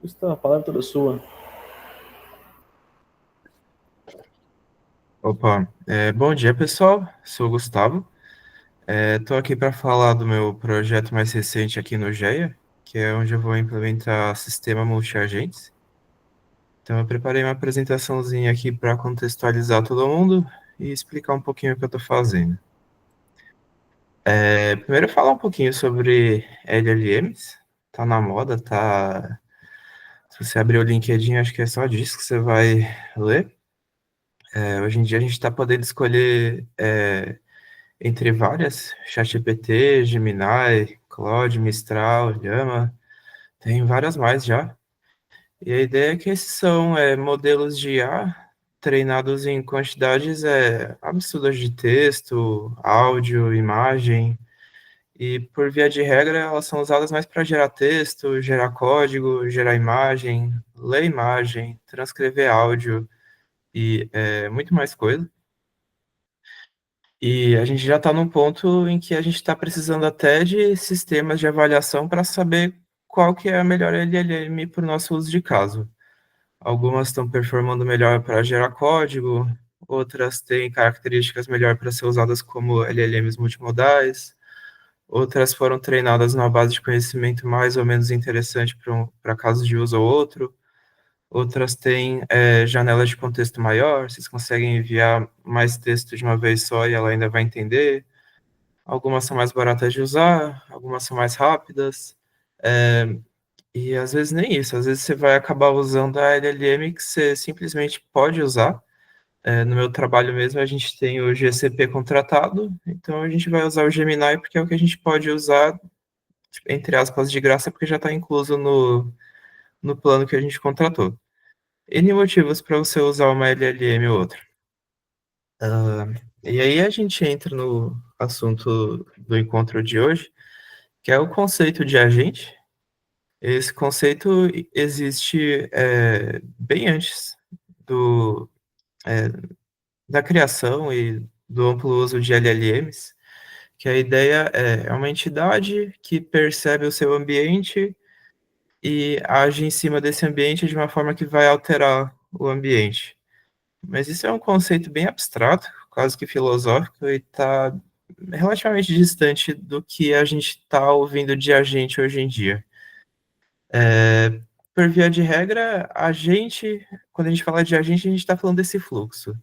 Gustavo, a palavra é toda sua. Opa, bom dia pessoal, sou o Gustavo. Estou aqui para falar do meu projeto mais recente aqui no GEA, que é onde eu vou implementar sistema multi-agentes. Então eu preparei uma apresentaçãozinha aqui para contextualizar todo mundo e explicar um pouquinho o que eu estou fazendo. Primeiro falar um pouquinho sobre LLMs, tá na moda, tá... Se você abrir o LinkedIn, acho que é só disso que você vai ler. Hoje em dia a gente está podendo escolher entre várias, ChatGPT, Gemini, Claude, Mistral, Llama, tem várias mais já. E a ideia é que esses são modelos de IA treinados em quantidades absurdas de texto, áudio, imagem, e por via de regra elas são usadas mais para gerar texto, gerar código, gerar imagem, ler imagem, transcrever áudio e muito mais coisa. E a gente já está num ponto em que a gente está precisando até de sistemas de avaliação para saber qual que é a melhor LLM para o nosso uso de caso. Algumas estão performando melhor para gerar código, outras têm características melhor para ser usadas como LLMs multimodais, outras foram treinadas numa base de conhecimento mais ou menos interessante para casos de uso ou outro, outras têm janelas de contexto maior, vocês conseguem enviar mais texto de uma vez só e ela ainda vai entender. Algumas são mais baratas de usar, algumas são mais rápidas, é, e às vezes nem isso, às vezes você vai acabar usando a LLM que você simplesmente pode usar. No meu trabalho mesmo, a gente tem o GCP contratado, então a gente vai usar o Gemini porque é o que a gente pode usar, tipo, entre aspas, de graça, porque já está incluso no plano que a gente contratou. N motivos para você usar uma LLM ou outra. Ah, e aí a gente entra no assunto do encontro de hoje, que é o conceito de agente. Esse conceito existe bem antes do, é, da criação e do amplo uso de LLMs, que a ideia é uma entidade que percebe o seu ambiente e age em cima desse ambiente de uma forma que vai alterar o ambiente. Mas isso é um conceito bem abstrato, quase que filosófico, e está relativamente distante do que a gente está ouvindo de agente hoje em dia. Por via de regra, quando a gente fala de agente, a gente está falando desse fluxo.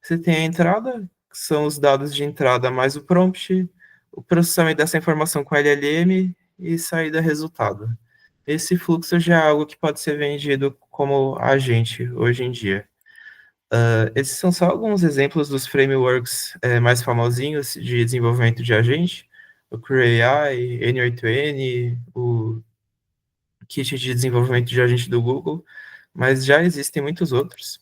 Você tem a entrada, que são os dados de entrada mais o prompt, o processamento dessa informação com LLM e saída resultado. Esse fluxo já é algo que pode ser vendido como agente hoje em dia. Esses são só alguns exemplos dos frameworks mais famosinhos de desenvolvimento de agente, o CrewAI, N8N, o kit de desenvolvimento de agente do Google, mas já existem muitos outros.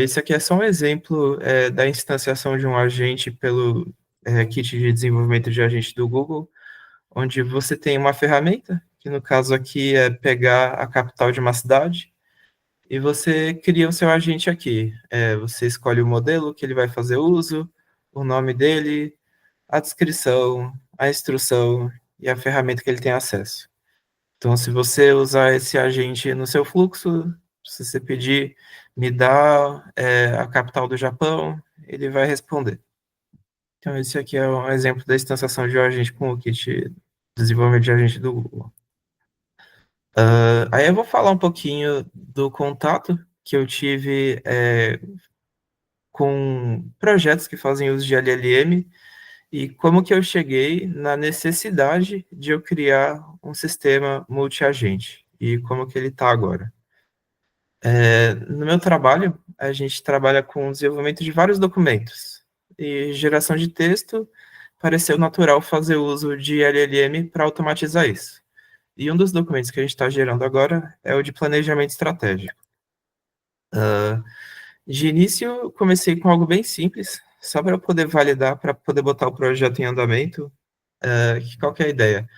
Esse aqui é só um exemplo da instanciação de um agente pelo kit de desenvolvimento de agente do Google, onde você tem uma ferramenta, que no caso aqui é pegar a capital de uma cidade, e você cria o seu agente aqui. Você escolhe o modelo que ele vai fazer uso, o nome dele, a descrição, a instrução e a ferramenta que ele tem acesso. Então, se você usar esse agente no seu fluxo, se você pedir, me dá a capital do Japão, ele vai responder. Então, esse aqui é um exemplo da instanciação de um agente com o kit desenvolvimento de agente do Google. Aí eu vou falar um pouquinho do contato que eu tive com projetos que fazem uso de LLM e como que eu cheguei na necessidade de eu criar um sistema multi-agente e como que ele está agora. No meu trabalho, a gente trabalha com o desenvolvimento de vários documentos e geração de texto pareceu natural fazer uso de LLM para automatizar isso. E um dos documentos que a gente está gerando agora é o de planejamento estratégico. De início, comecei com algo bem simples, só para poder validar, para poder botar o projeto em andamento. Qual que é a ideia?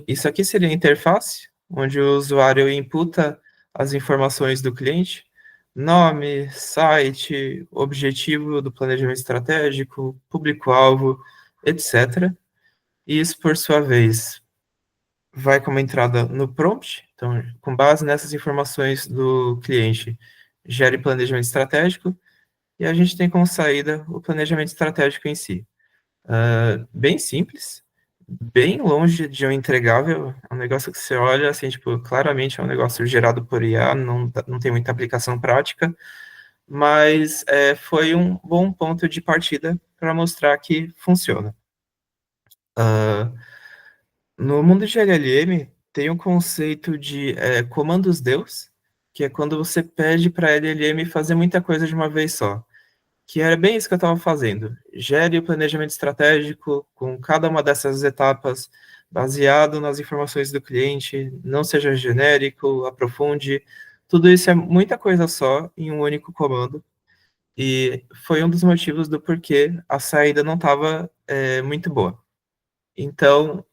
Isso aqui seria a interface, onde o usuário imputa as informações do cliente, nome, site, objetivo do planejamento estratégico, público-alvo, etc. E isso, por sua vez, vai como entrada no prompt, então, com base nessas informações do cliente, gere planejamento estratégico, e a gente tem como saída o planejamento estratégico em si. Bem simples, bem longe de um entregável, é um negócio que você olha, assim, tipo, claramente é um negócio gerado por IA, não tem muita aplicação prática, mas foi um bom ponto de partida para mostrar que funciona. No mundo de LLM, tem um conceito de comandos Deus, que é quando você pede para a LLM fazer muita coisa de uma vez só. Que era bem isso que eu estava fazendo. Gere o planejamento estratégico com cada uma dessas etapas, baseado nas informações do cliente, não seja genérico, aprofunde. Tudo isso é muita coisa só em um único comando. E foi um dos motivos do porquê a saída não estava muito boa. Então,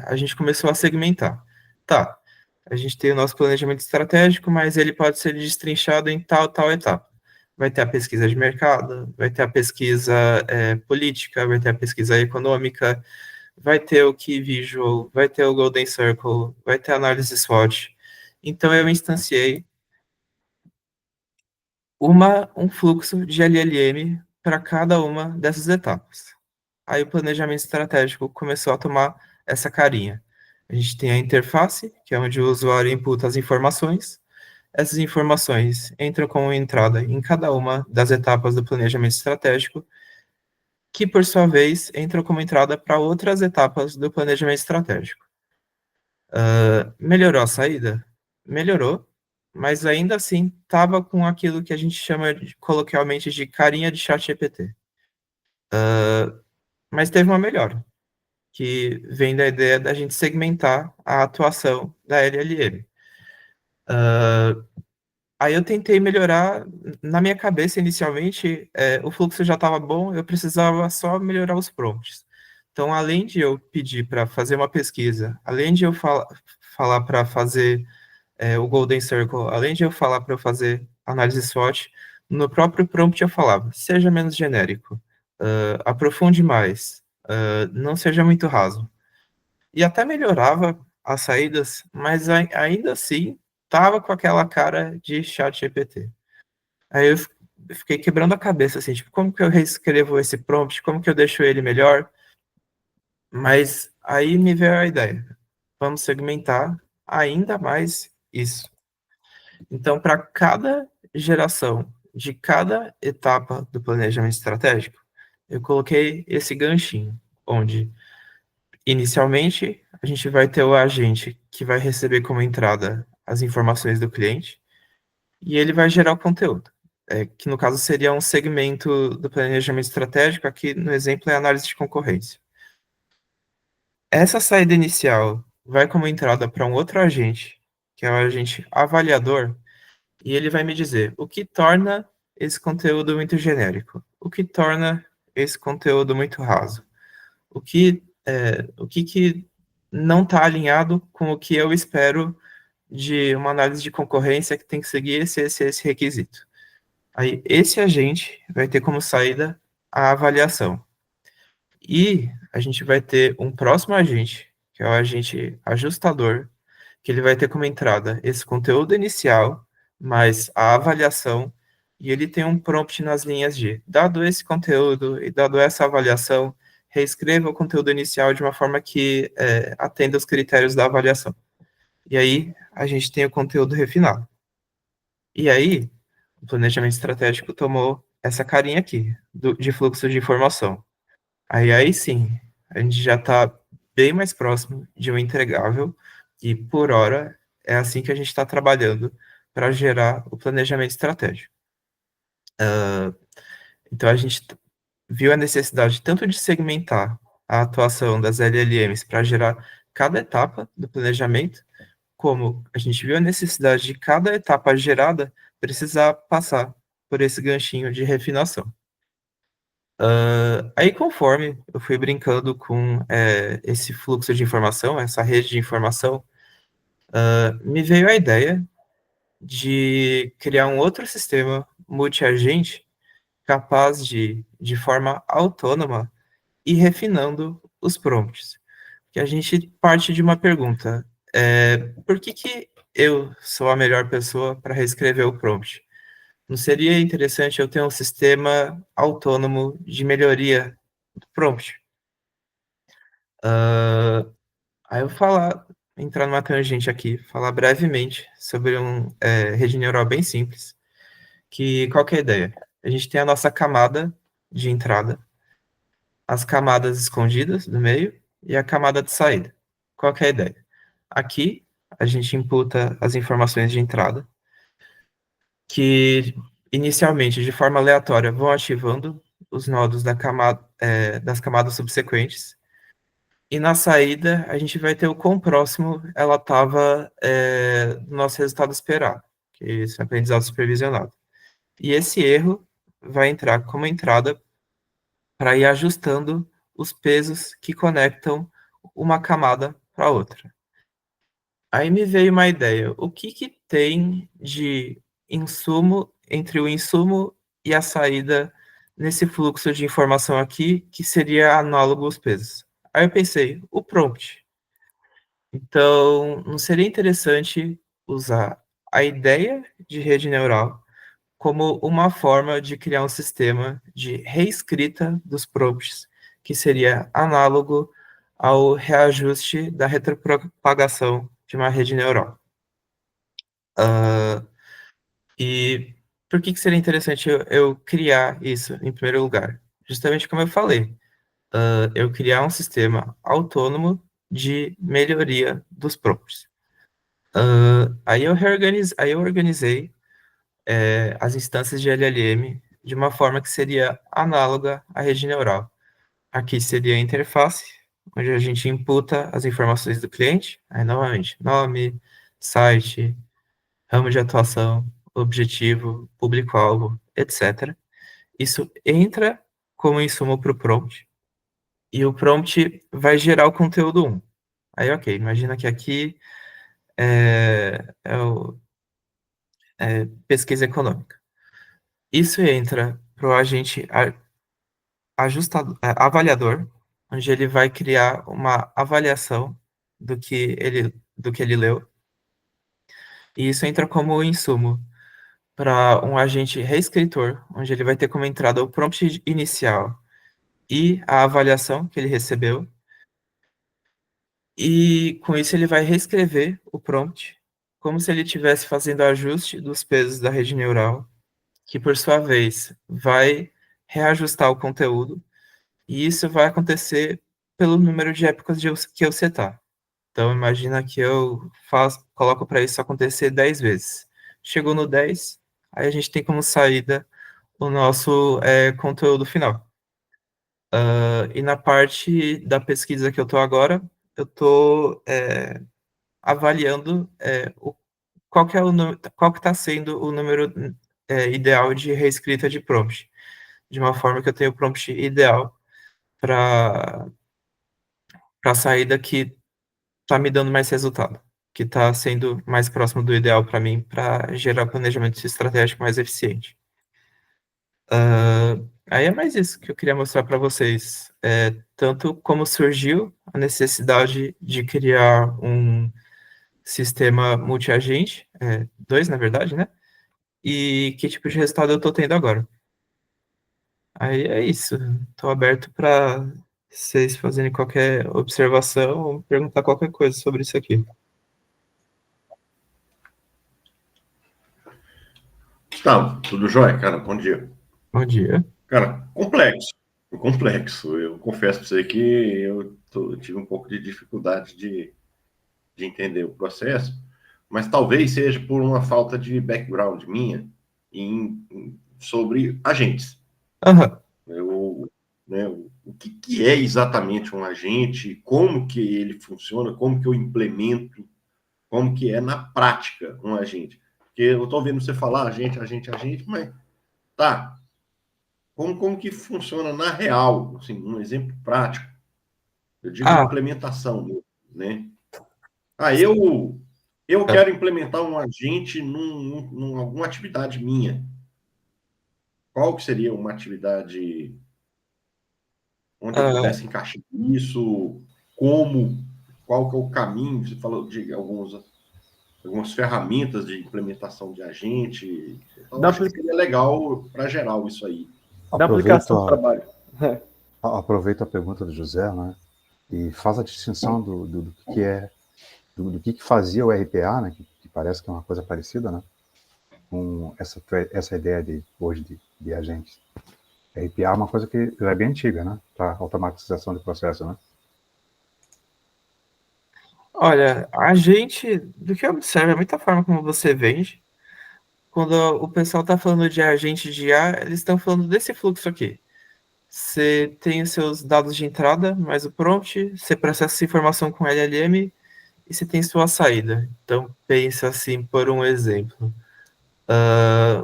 a gente começou a segmentar. Tá, a gente tem o nosso planejamento estratégico, mas ele pode ser destrinchado em tal etapa. Vai ter a pesquisa de mercado, vai ter a pesquisa política, vai ter a pesquisa econômica, vai ter o Key Visual, vai ter o Golden Circle, vai ter a análise SWOT. Então, eu instanciei um fluxo de LLM para cada uma dessas etapas. Aí o planejamento estratégico começou a tomar essa carinha. A gente tem a interface, que é onde o usuário imputa as informações. Essas informações entram como entrada em cada uma das etapas do planejamento estratégico, que por sua vez entram como entrada para outras etapas do planejamento estratégico. Melhorou a saída? Melhorou, mas ainda assim estava com aquilo que a gente chama coloquialmente de carinha de chat GPT. Mas teve uma melhora, que vem da ideia da gente segmentar a atuação da LLM. Aí eu tentei melhorar, na minha cabeça inicialmente, o fluxo já estava bom, eu precisava só melhorar os prompts. Então, além de eu pedir para fazer uma pesquisa, além de eu falar para fazer o Golden Circle, além de eu falar para eu fazer análise SWOT, no próprio prompt eu falava, seja menos genérico, aprofunde mais, não seja muito raso. E até melhorava as saídas, mas ainda assim tava com aquela cara de chat GPT. Aí eu fiquei quebrando a cabeça, assim, tipo, como que eu reescrevo esse prompt, como que eu deixo ele melhor? Mas aí me veio a ideia, vamos segmentar ainda mais isso. Então, para cada geração de cada etapa do planejamento estratégico, eu coloquei esse ganchinho, onde inicialmente a gente vai ter o agente que vai receber como entrada as informações do cliente e ele vai gerar o conteúdo, que no caso seria um segmento do planejamento estratégico, aqui no exemplo é análise de concorrência. Essa saída inicial vai como entrada para um outro agente, que é o agente avaliador, e ele vai me dizer o que torna esse conteúdo muito genérico, o que torna esse conteúdo muito raso, o que não está alinhado com o que eu espero de uma análise de concorrência que tem que seguir esse requisito. Aí, esse agente vai ter como saída a avaliação. E a gente vai ter um próximo agente, que é o agente ajustador, que ele vai ter como entrada esse conteúdo inicial, mais a avaliação, e ele tem um prompt nas linhas de, dado esse conteúdo e dado essa avaliação, reescreva o conteúdo inicial de uma forma que atenda os critérios da avaliação. E aí, a gente tem o conteúdo refinado. E aí, o planejamento estratégico tomou essa carinha aqui, de fluxo de informação. Aí sim, a gente já está bem mais próximo de um entregável, e por hora é assim que a gente está trabalhando para gerar o planejamento estratégico. Então a gente viu a necessidade tanto de segmentar a atuação das LLMs para gerar cada etapa do planejamento, como a gente viu a necessidade de cada etapa gerada precisar passar por esse ganchinho de refinação. Aí, conforme eu fui brincando com esse fluxo de informação, essa rede de informação, me veio a ideia de criar um outro sistema multi-agente capaz de forma autônoma, ir refinando os prompts. que a gente parte de uma pergunta. Por que que eu sou a melhor pessoa para reescrever o prompt? Não seria interessante eu ter um sistema autônomo de melhoria do prompt? Aí eu vou entrar numa tangente aqui, falar brevemente sobre rede neural bem simples, que qual que é a ideia? A gente tem a nossa camada de entrada, as camadas escondidas do meio e a camada de saída. Qual que é a ideia? Aqui a gente imputa as informações de entrada, que inicialmente, de forma aleatória, vão ativando os nodos das camadas subsequentes. E na saída, a gente vai ter o quão próximo ela estava do nosso resultado esperado, que é esse aprendizado supervisionado. E esse erro vai entrar como entrada para ir ajustando os pesos que conectam uma camada para outra. Aí me veio uma ideia, o que que tem de insumo entre o insumo e a saída nesse fluxo de informação aqui, que seria análogo aos pesos? Aí eu pensei, o prompt. Então, não seria interessante usar a ideia de rede neural como uma forma de criar um sistema de reescrita dos prompts, que seria análogo ao reajuste da retropropagação de uma rede neural. E por que seria interessante eu criar isso em primeiro lugar? Justamente como eu falei, eu criar um sistema autônomo de melhoria dos prompts. Aí eu organizei as instâncias de LLM de uma forma que seria análoga à rede neural. Aqui seria a interface, onde a gente imputa as informações do cliente, aí novamente, nome, site, ramo de atuação, objetivo, público-alvo, etc. Isso entra como insumo para o prompt, e o prompt vai gerar o conteúdo 1. Aí, ok, imagina que aqui é pesquisa econômica. Isso entra para o agente avaliador, onde ele vai criar uma avaliação do que ele leu, e isso entra como insumo para um agente reescritor, onde ele vai ter como entrada o prompt inicial e a avaliação que ele recebeu, e com isso ele vai reescrever o prompt como se ele estivesse fazendo ajuste dos pesos da rede neural, que por sua vez vai reajustar o conteúdo. E isso vai acontecer pelo número de épocas que eu setar. Então, imagina que eu coloco para isso acontecer 10 vezes. Chegou no 10, aí a gente tem como saída o nosso conteúdo final. E na parte da pesquisa que eu estou agora, eu estou avaliando qual que está sendo o número ideal de reescrita de prompt, de uma forma que eu tenho o prompt ideal para a saída que está me dando mais resultado, que está sendo mais próximo do ideal para mim, para gerar planejamento estratégico mais eficiente. Aí é mais isso que eu queria mostrar para vocês. Tanto como surgiu a necessidade de criar um sistema multiagente, dois, na verdade, né? E que tipo de resultado eu estou tendo agora. Aí é isso. Estou aberto para vocês fazerem qualquer observação ou perguntar qualquer coisa sobre isso aqui. Gustavo, tudo jóia, cara? Bom dia. Bom dia. Cara, complexo. Complexo. Eu confesso para você que eu tive um pouco de dificuldade de entender o processo, mas talvez seja por uma falta de background minha sobre agentes. Aham. Eu, né, o que é exatamente um agente, como que ele funciona, como que eu implemento, como que é na prática um agente. Porque eu estou vendo você falar agente, mas tá, como que funciona na real, assim, um exemplo prático. Eu digo Ah, implementação, né? Eu tá. quero implementar um agente alguma atividade minha. Qual que seria uma atividade onde eu Ah, pudesse encaixar isso? Como? qual que é o caminho, você falou de algumas ferramentas de implementação de agente, então acho que seria legal para geral isso aí. Da aplicação do trabalho. Aproveito a pergunta do José, né, e faz a distinção do que é, do que fazia o RPA, né, que parece que é uma coisa parecida, né, com essa ideia hoje de agentes. RPA é uma coisa que já é bem antiga, né, para automatização de processo, né. Olha, a gente, do que eu observo, é muita forma como você vende. Quando o pessoal está falando de agente de IA, eles estão falando desse fluxo aqui. Você tem os seus dados de entrada, mais o prompt, você processa essa informação com LLM e você tem sua saída. Então, pensa assim, por um exemplo.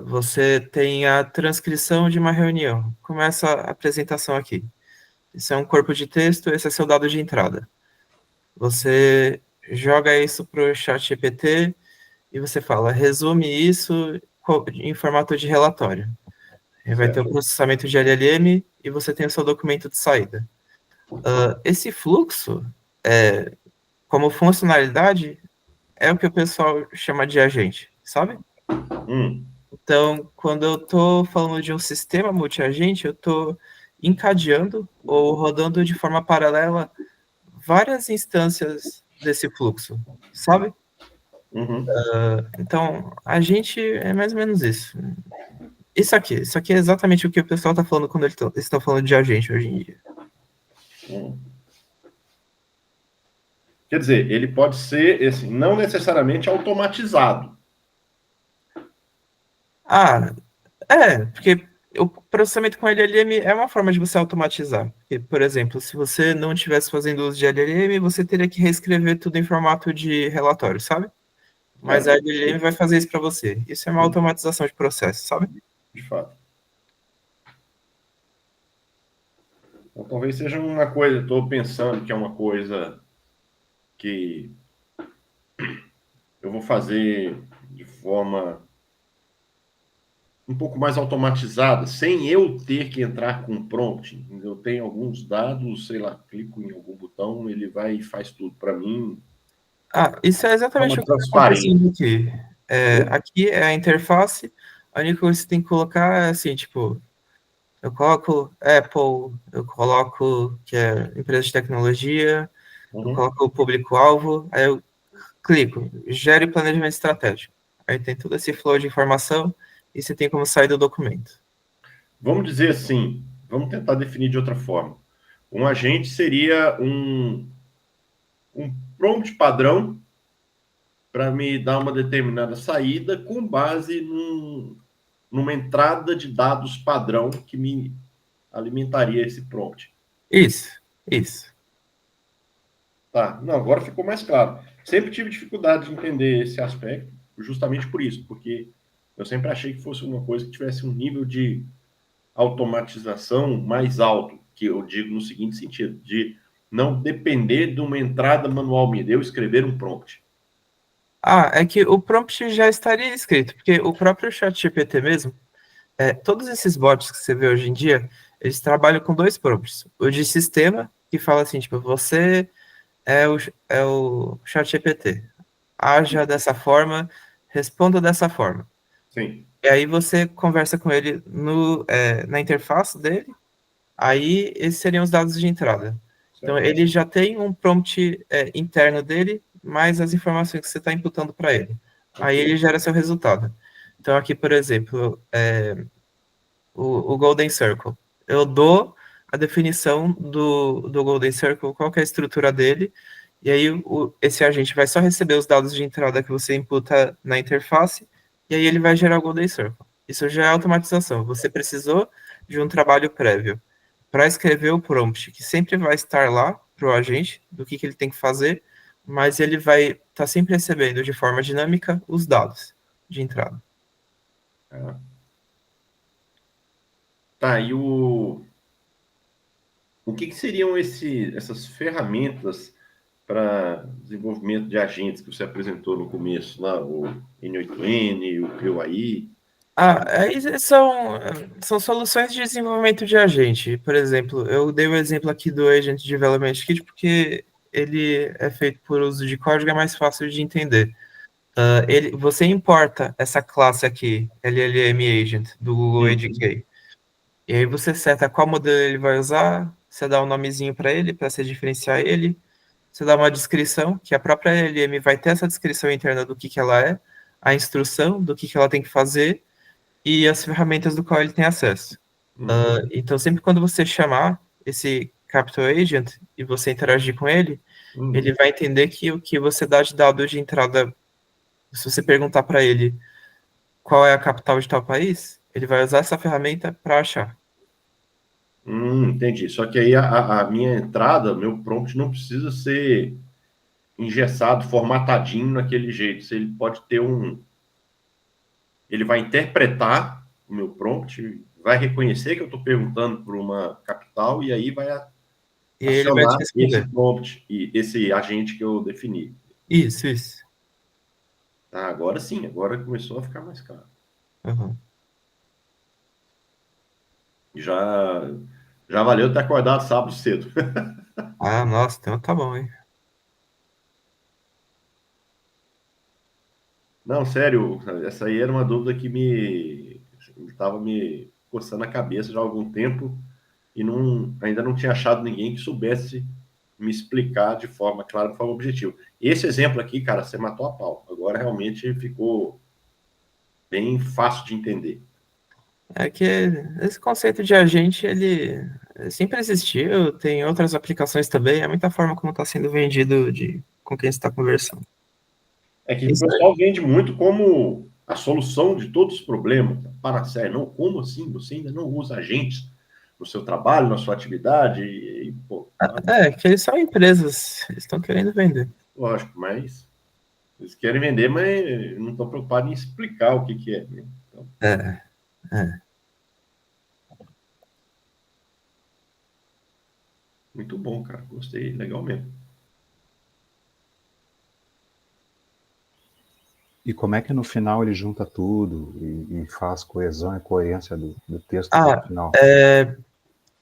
Você tem a transcrição de uma reunião. Começa a apresentação aqui. Isso é um corpo de texto, esse é seu dado de entrada. Você joga isso para o ChatGPT e você fala, resume isso em formato de relatório. Vai ter o processamento de LLM e você tem o seu documento de saída. Esse fluxo, como funcionalidade, é o que o pessoal chama de agente, sabe? Então, quando eu estou falando de um sistema multiagente, eu estou encadeando ou rodando de forma paralela várias instâncias desse fluxo, sabe? Então, a gente é mais ou menos isso. Isso aqui é exatamente o que o pessoal está falando quando eles estão falando de agente hoje em dia. Quer dizer, ele pode ser, assim, não necessariamente automatizado. Porque o processamento com LLM é uma forma de você automatizar. Porque, por exemplo, se você não estivesse fazendo uso de LLM, você teria que reescrever tudo em formato de relatório, sabe? Mas a LLM vai fazer isso para você. Isso é uma automatização de processo, sabe? De fato. Então, talvez seja uma coisa, estou pensando que é uma coisa que eu vou fazer de forma um pouco mais automatizada, sem eu ter que entrar com prompt. Eu tenho alguns dados, sei lá, clico em algum botão, ele vai e faz tudo para mim. Isso é exatamente o que está acontecendo aqui. Aqui é a interface, a única coisa que você tem que colocar é assim, tipo, eu coloco Apple, eu coloco que é empresa de tecnologia, eu coloco o público-alvo, aí eu clico, gere planejamento estratégico. Aí tem todo esse flow de informação e você tem como sair do documento. Vamos dizer assim, vamos tentar definir de outra forma. Um agente seria um prompt padrão para me dar uma determinada saída com base numa entrada de dados padrão que me alimentaria esse prompt. Isso. Tá, não, agora ficou mais claro. Sempre tive dificuldade de entender esse aspecto, justamente por isso, porque eu sempre achei que fosse uma coisa que tivesse um nível de automatização mais alto, que eu digo no seguinte sentido, de não depender de uma entrada manual minha, de eu escrever um prompt. É que o prompt já estaria escrito, porque o próprio ChatGPT mesmo, todos esses bots que você vê hoje em dia, eles trabalham com dois prompts. O de sistema, que fala assim, tipo, você é o ChatGPT. Haja dessa forma, responda dessa forma. Sim. E aí você conversa com ele na interface dele, aí esses seriam os dados de entrada. Certo. Então ele já tem um prompt interno dele, mais as informações que você está imputando para ele. Aí ele gera seu resultado. Então aqui, por exemplo, o Golden Circle. Eu dou a definição do Golden Circle, qual que é a estrutura dele, e aí esse agente vai só receber os dados de entrada que você imputa na interface, e aí ele vai gerar o Golden Circle. Isso já é automatização. Você precisou de um trabalho prévio para escrever o prompt, que sempre vai estar lá para o agente, do que ele tem que fazer, mas ele vai estar sempre recebendo de forma dinâmica os dados de entrada. Tá, e o que seriam essas ferramentas para desenvolvimento de agentes que você apresentou no começo, lá, o N8N, o QAI? São soluções de desenvolvimento de agente. Por exemplo, eu dei o exemplo aqui do Agent Development Kit porque ele é feito por uso de código, é mais fácil de entender. Você importa essa classe aqui, LLM Agent, do Google ADK. E aí você seta qual modelo ele vai usar, você dá um nomezinho para ele, para você diferenciar ele, você dá uma descrição, que a própria LLM vai ter essa descrição interna do que ela é, a instrução do que ela tem que fazer e as ferramentas do qual ele tem acesso. Então, sempre quando você chamar esse Capital Agent e você interagir com ele, ele vai entender que o que você dá de dado de entrada, se você perguntar para ele qual é a capital de tal país, ele vai usar essa ferramenta para achar. Entendi. Só que aí a minha entrada, meu prompt não precisa ser engessado, formatadinho naquele jeito. Ele pode ter ele vai interpretar o meu prompt, vai reconhecer que eu estou perguntando por uma capital e aí vai E aí ele vai te acionar esse responder. prompt e esse agente que eu defini. Isso. Agora sim, agora começou a ficar mais claro. Uhum. Já valeu ter acordado sábado cedo. Ah, nossa, então tá bom, hein? Não, sério, essa aí era uma dúvida que estava me coçando a cabeça já há algum tempo e ainda não tinha achado ninguém que soubesse me explicar de forma clara, de forma objetiva. Esse exemplo aqui, cara, você matou a pau. Agora realmente ficou bem fácil de entender. É que esse conceito de agente, ele sempre existiu, tem outras aplicações também, é muita forma como está sendo vendido com quem está conversando. É que o Isso pessoal vende muito como a solução de todos os problemas. Para sério, não, como assim? Você ainda não usa agentes no seu trabalho, na sua atividade? Pô, que eles são empresas, eles estão querendo vender. lógico, mas eles querem vender, mas não estão preocupados em explicar o que é. Né? Então, É. muito bom, cara. Gostei, legal mesmo. E como é que no final ele junta tudo e faz coesão e coerência do texto até o final?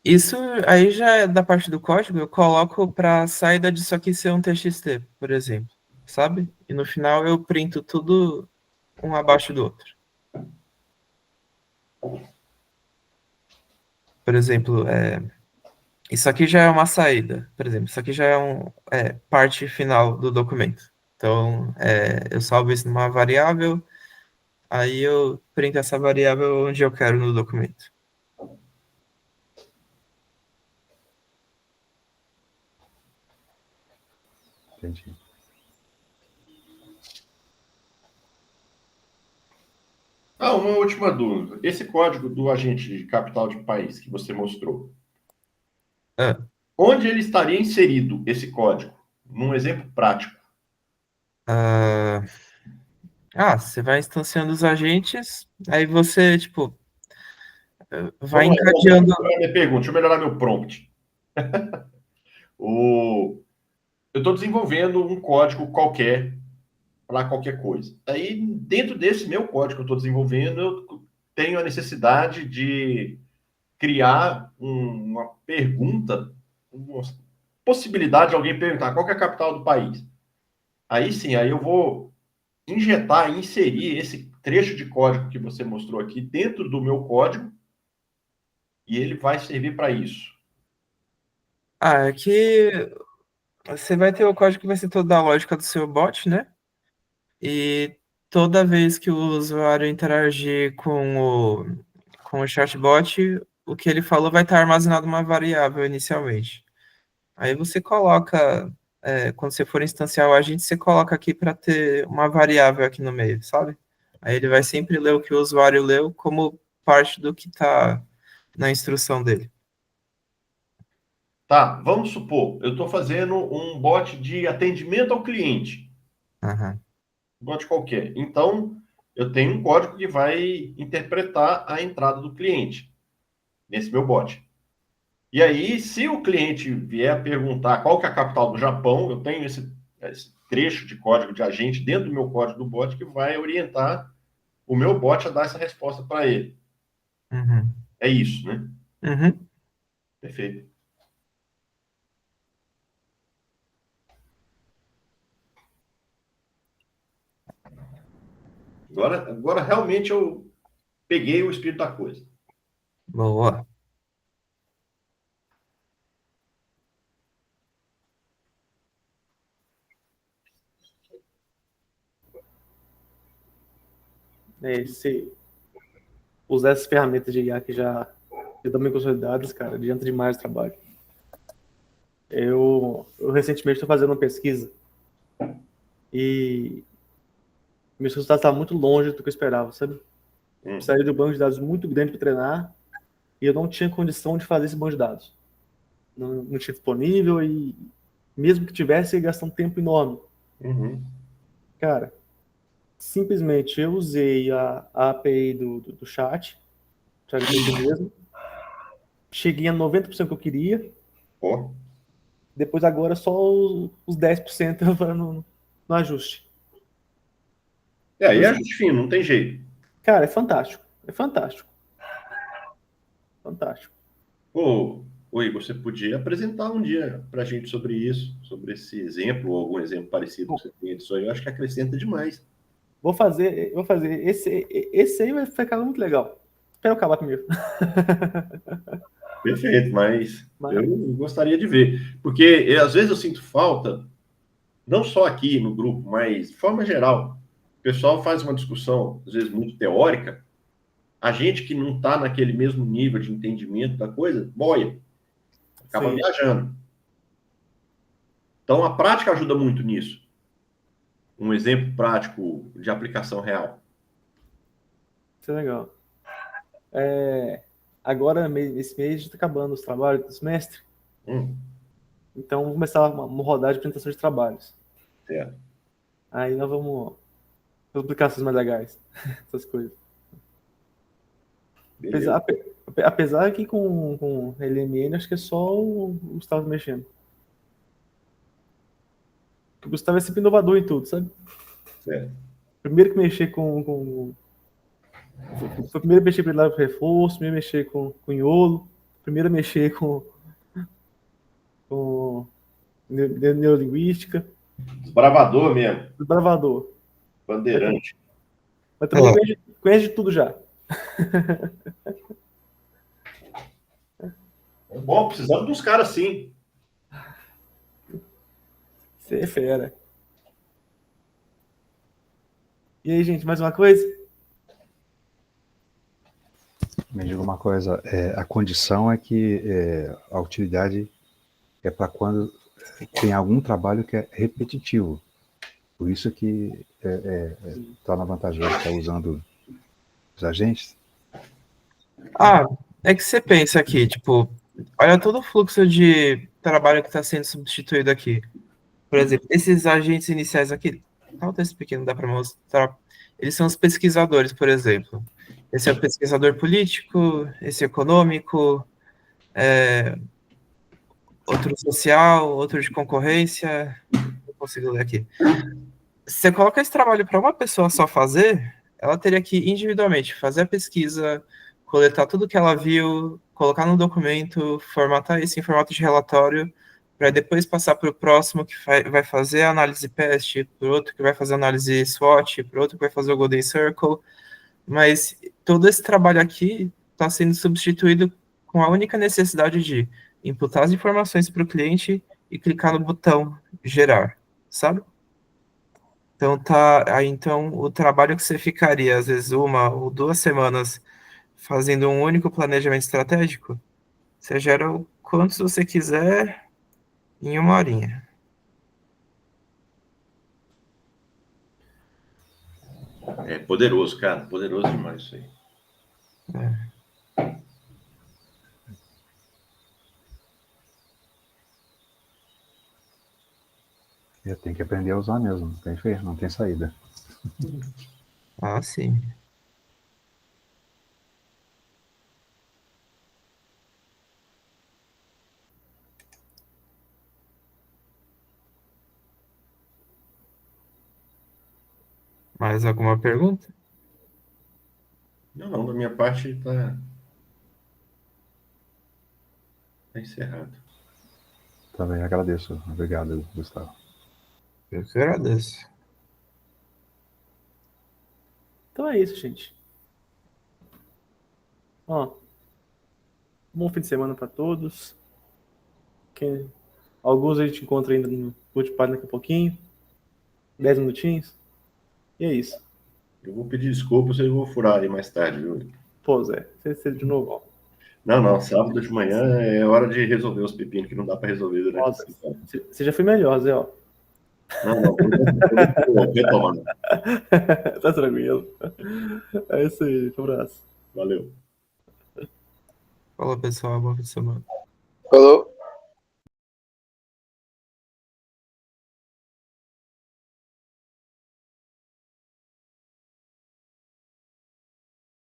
Isso aí já é da parte do código, eu coloco para a saída disso aqui ser um TXT, por exemplo, sabe? E no final eu printo tudo um abaixo do outro. Por exemplo, isso aqui já é uma saída, por exemplo, isso aqui já é parte final do documento. Então, eu salvo isso numa variável, aí eu printo essa variável onde eu quero no documento. Entendi. Uma última dúvida. Esse código do agente de capital de país que você mostrou, onde ele estaria inserido, esse código? Num exemplo prático. Você vai instanciando os agentes, aí você, tipo, vai Vamos lá, então, deixa eu encadeando. melhorar minha pergunta, deixa eu melhorar meu prompt. Eu estou desenvolvendo um código qualquer para qualquer coisa. Aí, dentro desse meu código que eu estou desenvolvendo, eu tenho a necessidade de criar uma pergunta, uma possibilidade de alguém perguntar qual que é a capital do país. Aí sim, aí eu vou injetar, inserir esse trecho de código que você mostrou aqui dentro do meu código e ele vai servir para isso. É que você vai ter o código que vai ser todo da lógica do seu bot, né? E toda vez que o usuário interagir com o chatbot, o que ele falou vai estar armazenado uma variável inicialmente. Aí você coloca, quando você for instanciar o agente, você coloca aqui para ter uma variável aqui no meio, sabe? Aí ele vai sempre ler o que o usuário leu como parte do que está na instrução dele. Tá, vamos supor, eu estou fazendo um bot de atendimento ao cliente, Uhum. um bot qualquer. Então, eu tenho um código que vai interpretar a entrada do cliente nesse meu bot. E aí, se o cliente vier a perguntar qual que é a capital do Japão, eu tenho esse trecho de código de agente dentro do meu código do bot que vai orientar o meu bot a dar essa resposta para ele. Uhum. É isso, né? Uhum. Perfeito. Agora realmente eu peguei o espírito da coisa. Boa. Usar essas ferramentas de IA que já estão bem consolidadas, cara, adianta demais o trabalho. Eu recentemente estou fazendo uma pesquisa e meus resultados estavam muito longe do que eu esperava, sabe? Precisaria de um banco de dados muito grande para treinar e eu não tinha condição de fazer esse banco de dados. Não tinha disponível e mesmo que tivesse, ia gastar um tempo enorme. Cara, simplesmente eu usei a API do chat, ChatGPT mesmo, cheguei a 90% que eu queria, depois agora só os 10% no ajuste. Aí é ajuste fino, não tem jeito. Cara, é fantástico. É fantástico. Fantástico. Pô, Igor, você podia apresentar um dia para a gente sobre isso, sobre esse exemplo, ou algum exemplo parecido que você tem disso aí. Eu acho que acrescenta demais. Vou fazer. Esse aí vai ficar muito legal. Espero acabar primeiro. Perfeito, mas eu gostaria de ver. Porque às vezes eu sinto falta, não só aqui no grupo, mas de forma geral. O pessoal faz uma discussão, às vezes, muito teórica. A gente que não está naquele mesmo nível de entendimento da coisa, boia. Acaba viajando. Então, a prática ajuda muito nisso. Um exemplo prático de aplicação real. Isso é legal. Agora, esse mês, está acabando os trabalhos do semestre. Então, vamos começar uma rodada de apresentação de trabalhos. Certo. Aí nós vamos publicações mais legais. Essas coisas. Apesar que com LMN, acho que é só o Gustavo mexendo. O Gustavo é sempre inovador em tudo, sabe? Certo. Primeiro que mexer com foi primeiro mexer com o reforço, primeiro mexer com Iolo, primeiro mexer com neurolinguística. Desbravador mesmo. Desbravador. Bandeirante. Mas também conhece de tudo já. É bom, precisamos dos caras sim. Você é fera. E aí, gente, mais uma coisa? Me diga uma coisa, a condição é que a utilidade é para quando tem algum trabalho que é repetitivo. Por isso que torna vantajoso estar usando os agentes. É que você pensa aqui, tipo, olha todo o fluxo de trabalho que está sendo substituído aqui. Por exemplo, esses agentes iniciais aqui, tá um texto pequeno, dá para mostrar. Eles são os pesquisadores, por exemplo. Esse é o pesquisador político, esse econômico, outro social, outro de concorrência. Não consigo ler aqui. Se você coloca esse trabalho para uma pessoa só fazer, ela teria que individualmente fazer a pesquisa, coletar tudo que ela viu, colocar no documento, formatar isso em formato de relatório, para depois passar para o próximo que vai fazer a análise PEST, para o outro que vai fazer a análise SWOT, para o outro que vai fazer o Golden Circle. Mas todo esse trabalho aqui está sendo substituído com a única necessidade de imputar as informações para o cliente e clicar no botão gerar, sabe? Então então o trabalho que você ficaria às vezes 1 ou 2 semanas fazendo um único planejamento estratégico, você gera o quantos você quiser em 1 horinha. É poderoso, cara. Poderoso demais isso aí. Eu tenho que aprender a usar mesmo, não tem saída. Sim. Mais alguma pergunta? Não, da minha parte está encerrado. Também agradeço. Obrigado, Gustavo. Eu que agradeço. Então é isso, gente. Ó, bom fim de semana para todos. Alguns a gente encontra ainda no Multipad daqui a pouquinho. 10 minutinhos. E é isso. Eu vou pedir desculpa se eu vou furar aí mais tarde, viu? Pô, Zé, você de novo, ó. Não, sábado de manhã é hora de resolver os pepinos que não dá para resolver durante Nossa, a semana. você já foi melhor, Zé, ó. Não, retomando. Tá tranquilo. É isso aí, um abraço. Valeu. Fala, pessoal, bom fim de semana. Falou.